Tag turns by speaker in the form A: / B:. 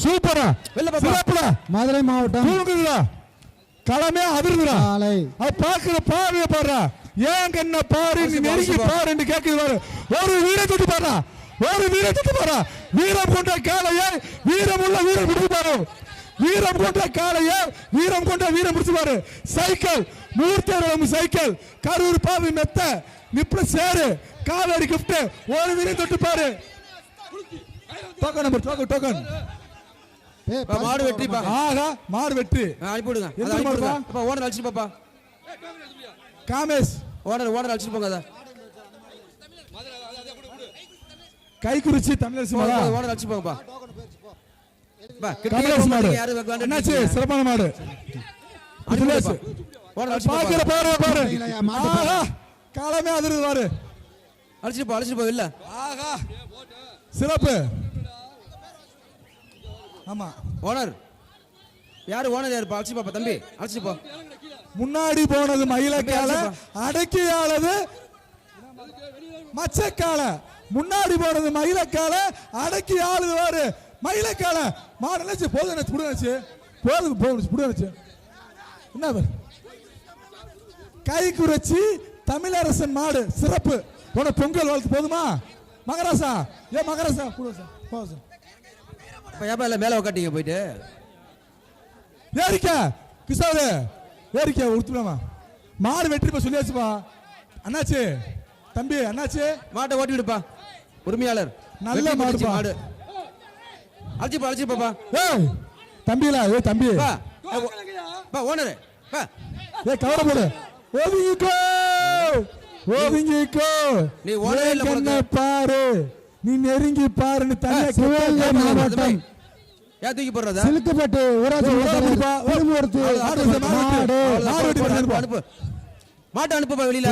A: சூப்பரா சிறப்புடா.
B: மதுரை மாவட்டம்
A: தூங்குதுடா, களமே அதிர்ந்துடா. பாக்குற பாருங்க பாரு, ஏன் கண்ண பாரு, நீ நெருங்கி பாரு கேக்குது. ஒரு வீரை தொட்டு பாரு, ஒரு வீரை தொட்டு பாரு. வீரம் கொண்ட காளையை வீரம் உள்ள வீரம் பிடிச்சு பாரு. வீரம் கொண்ட காளையை வீரம் கொண்ட வீரம் பிடிச்சு பாரு. சைக்கிள் மூர்த்தி சைக்கிள் கரூர் பாவி மெத்த நிப்ப சேரு காவேரி கிஃப்ட். ஒரு வீரை தொட்டு பாரு. Token number token.
C: மாடு வெற்றி.
A: ஆஹா மாடு வெற்றி.
C: அனுப்பி விடுங்க. ஓனர் அழைச்சிட்டு பாப்பா.
A: காமேஷ்
C: ஓனர் அழைச்சிட்டு போங்க.
A: கைக்குறிச்சி தமிழரசு
C: ஓனர் அழைச்சிட்டு போங்கப்பா.
A: என்னாச்சு? சிறப்பான மாடு. பாக்குற பாரு பாரு. ஆஹா காலமே அதிர்ந்து பாரு.
C: அழைச்சிட்டு போ இல்ல.
A: ஆஹா சிறப்பு. ஆமா
C: ஓனர் யாரு? ஓனர் யாரு? அழைச்சி பாப்பா தம்பி, அழைச்சிட்டு போ.
A: முன்னாடி போனது மயிலக்கால, அடக்கியாளது மச்சக்கால. முன்னாடி போனது மயிலக்கால, அடக்கி ஆளுது வாரு மயிலக்கால. மாடு நினைச்சு போதும் நினைச்சு புடுச்சு போதும் போச்சு புடுச்சு. என்ன கை குறைச்சி தமிழரசன் மாடு சிறப்பு. உன பொங்கல் வாழ்த்து போதுமா மகராசா? ஏன் மகராசா
C: மேல உட்காட்டீங்க போயிட்டு
A: ஏரிக்கா கிசாவு ஏரிக்கா உடுத்துலாமா? மாடு வெற்றி சொல்லியாச்சுப்பா. அண்ணாச்சு தம்பி, அண்ணாச்சு
C: மாட்டை ஓட்டி விடுப்பா. உரிமையாளர்
A: நல்ல மாடு.
C: மாடு அழைச்சி பாப்பா.
A: ஏய் தம்பிலா, ஏ தம்பி
C: ஓனர்
A: கவலை போடு. ஓவிங்கோ ஓவிங்கோ.
C: நீ ஓனர்
A: பாரு, நீ நெருங்கி பாருன்னு தனியா
B: மாவட்டம்
C: ஏன் தூக்கி போடுறதா?
B: சிலுக்கப்பட்டு ஊராட்சி
C: அனுப்பு மாட்டை அனுப்புப்பா வெளியில.